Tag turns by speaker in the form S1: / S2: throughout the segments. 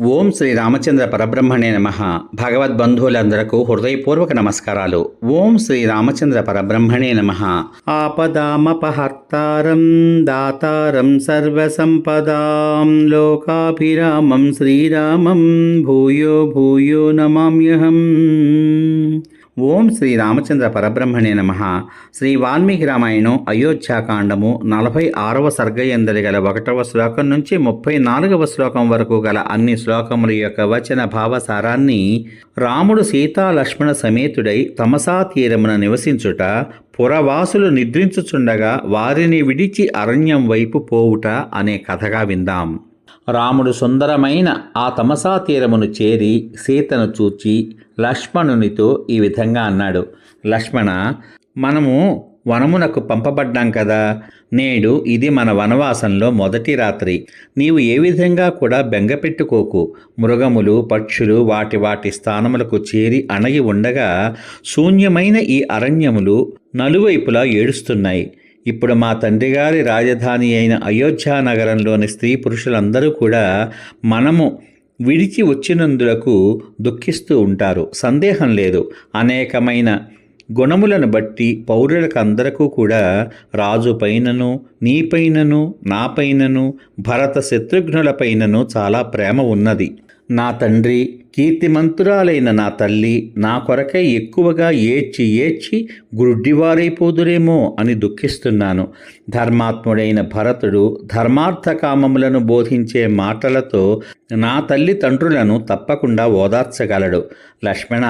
S1: ఓం శ్రీ రామచంద్ర పరబ్రహ్మణే నమః. భగవద్బంధువులందరకు హృదయపూర్వక నమస్కారాలు. ఓం శ్రీ రామచంద్ర పరబ్రహ్మణే నమః. ఆపదామపహర్తారం దాతారం సర్వసంపదాం లోకాభిరామం శ్రీరామం భూయో భూయో నమామ్యహం. ఓం శ్రీ రామచంద్ర పరబ్రహ్మణే నమః. శ్రీ వాల్మీకి రామాయణం అయోధ్యాకాండము 46వ సర్గయందలి గల 1వ శ్లోకం నుంచి 34వ శ్లోకం వరకు గల అన్ని శ్లోకముల యొక్క వచన భావసారాన్ని రాముడు సీతా లక్ష్మణ సమేతుడై తమసా తీరమున నివసించుట, పురవాసులు నిద్రించుచుండగా వారిని విడిచి అరణ్యం వైపు పోవుట అనే కథగా విందాం. రాముడు సుందరమైన ఆ తమసా తీరమును చేరి సీతను చూచి లక్ష్మణునితో ఈ విధంగా అన్నాడు. లక్ష్మణ, మనము వనమునకు పంపబడ్డాం కదా, నేడు ఇది మన వనవాసంలో మొదటి రాత్రి. నీవు ఏ విధంగా కూడా బెంగపెట్టుకోకు. మృగములు పక్షులు వాటి వాటి స్థానములకు చేరి అణగి ఉండగా శూన్యమైన ఈ అరణ్యములు నలువైపులా ఏడుస్తున్నాయి. ఇప్పుడు మా తండ్రిగారి రాజధాని అయిన అయోధ్య నగరంలోని స్త్రీ పురుషులందరూ కూడా మనము విడిచి వచ్చినందులకు దుఃఖిస్తూ ఉంటారు. సందేహం లేదు. అనేకమైన గుణములను బట్టి పౌరులకందరకు కూడా రాజుపైనను, నీపైనను, నాపైనను, భరత శత్రుఘ్నులపైనను చాలా ప్రేమ ఉన్నది. నా తండ్రి, కీర్తిమంతురాలైన నా తల్లి నా కొరకై ఎక్కువగా ఏడ్చి గుడ్డివారైపోదురేమో అని దుఃఖిస్తున్నాను. ధర్మాత్ముడైన భరతుడు ధర్మార్థ కామములను బోధించే మాటలతో నా తల్లి తండ్రులను తప్పకుండా ఓదార్చగలడు. లక్ష్మణ,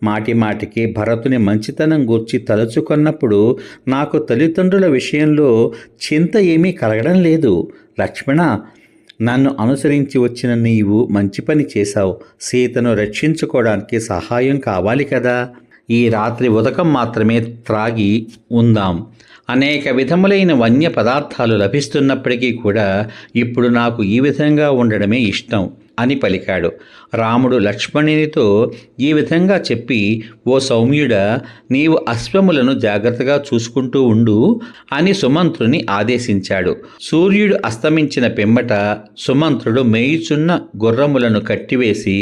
S1: మాటిమాటికి భరతుని మంచితనం గూర్చి తలుచుకున్నప్పుడు నాకు తల్లిదండ్రుల విషయంలో చింత ఏమీ కలగడం లేదు. లక్ష్మణ, నన్ను అనుసరించి వచ్చిన నీవు మంచి పని చేశావు. సీతను రక్షించుకోవడానికి సహాయం కావాలి కదా. ఈ రాత్రి ఉదకం మాత్రమే త్రాగి ఉందాం. అనేక విధములైన వన్య పదార్థాలు లభిస్తున్నప్పటికీ కూడా ఇప్పుడు నాకు ఈ విధంగా ఉండడమే ఇష్టం అని పలికాడు. రాముడు లక్ష్మణునితో ఈ విధంగా చెప్పి, ఓ సౌమ్యుడా, నీవు అశ్వములను జాగ్రత్తగా చూసుకుంటూ ఉండు అని సుమంత్రుని ఆదేశించాడు. సూర్యుడు అస్తమించిన పిమ్మట సుమంత్రుడు మేయుచున్న గుర్రములను కట్టివేసి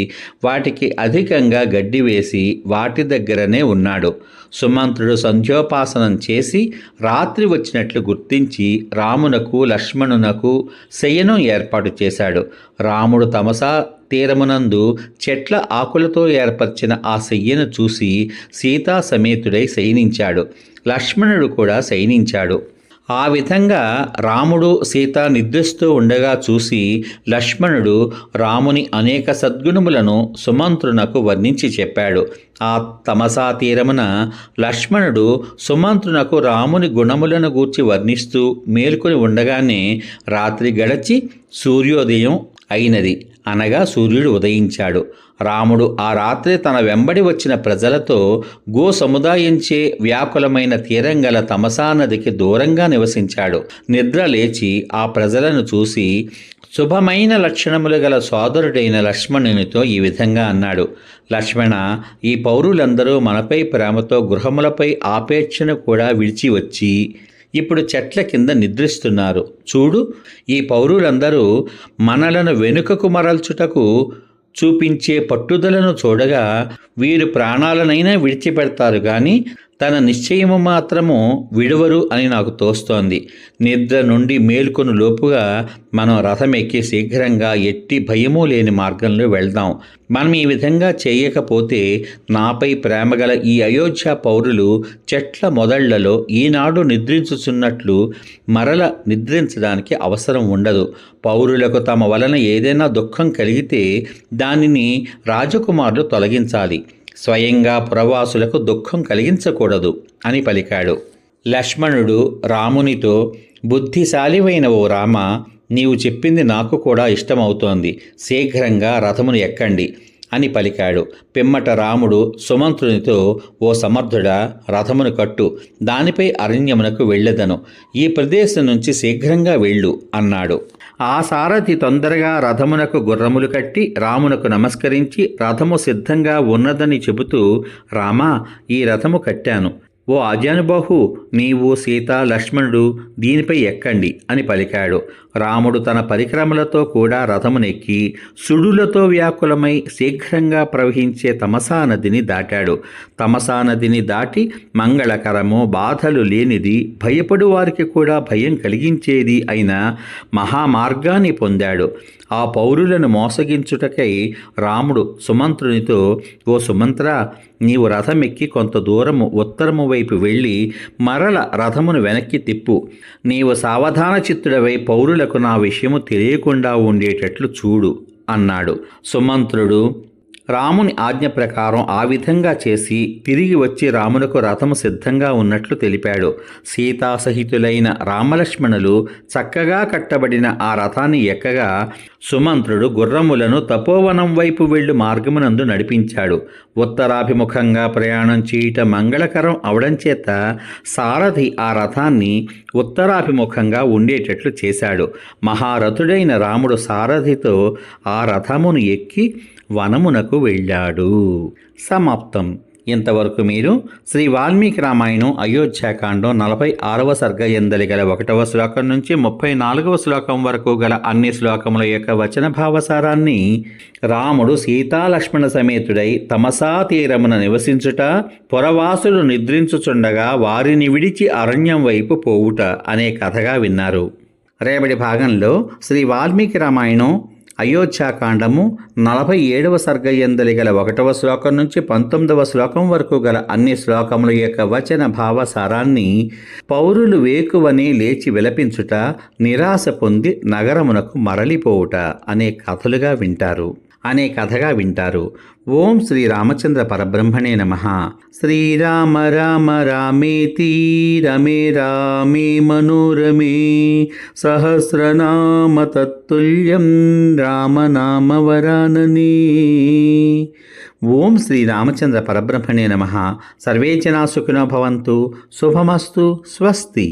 S1: వాటికి అధికంగా గడ్డి వేసి వాటి దగ్గరనే ఉన్నాడు. సుమంత్రుడు సంధ్యోపాసనం చేసి రాత్రి వచ్చినట్లు గుర్తించి రామునకు లక్ష్మణునకు శయనం ఏర్పాటు చేశాడు. రాముడు తమసా తీరమునందు చెట్ల ఆకులతో ఏర్పరిచిన ఆ శయ్యను చూసి సీతా సమేతుడై శయనించాడు. లక్ష్మణుడు కూడా శయనించాడు. ఆ విధంగా రాముడు సీత నిద్రిస్తూ ఉండగా చూసి లక్ష్మణుడు రాముని అనేక సద్గుణములను సుమంత్రునకు వర్ణించి చెప్పాడు. ఆ తమసా తీరమున లక్ష్మణుడు సుమంత్రునకు రాముని గుణములను గూర్చి వర్ణిస్తూ మేల్కొని ఉండగానే రాత్రి గడచి సూర్యోదయం అయినది, అనగా సూర్యుడు ఉదయించాడు. రాముడు ఆ రాత్రి తన వెంబడి వచ్చిన ప్రజలతో గో సముదాయించే వ్యాకులమైన తీరం గల తమసా నదికి దూరంగా నివసించాడు. నిద్ర లేచి ఆ ప్రజలను చూసి శుభమైన లక్షణములు గల సోదరుడైన లక్ష్మణునితో ఈ విధంగా అన్నాడు. లక్ష్మణ, ఈ పౌరులందరూ మనపై ప్రేమతో గృహములపై ఆపేక్షను కూడా విడిచి వచ్చి ఇప్పుడు చెట్ల కింద నిద్రిస్తున్నారు. చూడు, ఈ పౌరులందరూ మనలను వెనుకకు మరల్చుటకు చూపించే పట్టుదలను చూడగా వీరు ప్రాణాలనైనా విడిచిపెడతారు కానీ తన నిశ్చయము మాత్రము విడవరు అని నాకు తోస్తోంది. నిద్ర నుండి మేల్కొని లోపుగా మనం రథం ఎక్కి శీఘ్రంగా ఎట్టి భయము లేని మార్గంలో వెళ్దాం. మనం ఈ విధంగా చేయకపోతే నాపై ప్రేమగల ఈ అయోధ్య పౌరులు చెట్ల మొదళ్లలో ఈనాడు నిద్రించుచున్నట్లు మరల నిద్రించడానికి అవసరం ఉండదు. పౌరులకు తమ వలన ఏదైనా దుఃఖం కలిగితే దానిని రాజకుమారులు తొలగించాలి. స్వయంగా పురవాసులకు దుఃఖం కలిగించకూడదు అని పలికాడు. లక్ష్మణుడు రామునితో, బుద్ధిశాలివైన ఓ రామ, నీవు చెప్పింది నాకు కూడా ఇష్టమవుతోంది. శీఘ్రంగా రథమును ఎక్కండి అని పలికాడు. పిమ్మట రాముడు సుమంత్రునితో, ఓ సమర్థుడా, రథమును కట్టు, దానిపై అరణ్యమునకు వెళ్ళెదను. ఈ ప్రదేశం నుంచి శీఘ్రంగా వెళ్ళు అన్నాడు. ఆ సారథి తొందరగా రథమునకు గుర్రములు కట్టి రామునకు నమస్కరించి రథము సిద్ధంగా ఉన్నదని చెబుతూ, రామా, ఈ రథము కట్టాను, ఓ అజానుబాహు, నీవు సీత లక్ష్మణుడు దీనిపై ఎక్కండి అని పలికాడు. రాముడు తన పరిక్రమలతో కూడా రథమునెక్కి సుడులతో వ్యాకులమై శీఘ్రంగా ప్రవహించే తమసా నదిని దాటాడు. తమసా నదిని దాటి మంగళకరము, బాధలు లేనిది, భయపడు వారికి కూడా భయం కలిగించేది అయిన మహామార్గాన్ని పొందాడు. ఆ పౌరులను మోసగించుటకై రాముడు సుమంత్రునితో, ఓ సుమంత్ర, నీవు రథమెక్కి కొంత దూరము ఉత్తరము వైపు వెళ్ళి మరల రథమును వెనక్కి తిప్పు. నీవు సావధాన చిత్తుడవై పౌరులకు నా విషయము తెలియకుండా ఉండేటట్లు చూడు అన్నాడు. సుమంత్రుడు రాముని ఆజ్ఞ ప్రకారం ఆ విధంగా చేసి తిరిగి వచ్చి రామునకు రథము సిద్ధంగా ఉన్నట్లు తెలిపాడు. సీతాసహితులైన రామలక్ష్మణులు చక్కగా కట్టబడిన ఆ రథాన్ని ఎక్కగా సుమంత్రుడు గుర్రములను తపోవనం వైపు వెళ్ళు మార్గమునందు నడిపించాడు. ఉత్తరాభిముఖంగా ప్రయాణం చేయుట మంగళకరం అవడం చేత సారథి ఆ రథాన్ని ఉత్తరాభిముఖంగా ఉండేటట్లు చేశాడు. మహారథుడైన రాముడు సారథితో ఆ రథమును ఎక్కి వనమునకు వెళ్ళాడు. సమాప్తం. ఇంతవరకు మీరు శ్రీ వాల్మీకి రామాయణం అయోధ్యాకాండం 46వ సర్గ ఎందలి గల 1వ శ్లోకం నుంచి 34వ శ్లోకం వరకు గల అన్ని శ్లోకముల యొక్క వచన భావసారాన్ని, రాముడు సీతాలక్ష్మణ సమేతుడై తమసా తీరమున నివసించుట, పురవాసులు నిద్రించుచుండగా వారిని విడిచి అరణ్యం వైపు పోవుట అనే కథగా విన్నారు. రేపటి భాగంలో శ్రీ వాల్మీకి రామాయణం అయోధ్యాకాండము 47వ సర్గ ఎందలి గల 1వ శ్లోకం నుంచి 19వ శ్లోకం వరకు గల అన్ని శ్లోకముల యొక్క వచన భావసారాన్ని, పౌరులు వేకువని లేచి విలపించుట, నిరాశ పొంది నగరమునకు మరలిపోవుట అనే కథగా వింటారు. ఓం శ్రీ రామచంద్ర పరబ్రహ్మణే నమః. శ్రీరామ రామ రామేతి రమే రామే మనోరమే సహస్రనామ తత్తుల్యం రామనామ వరాననే. ఓం శ్రీ రామచంద్ర పరబ్రహ్మణే నమః. సర్వే జనా సుఖినో భవంతు. శుభమస్తు. స్వస్తి.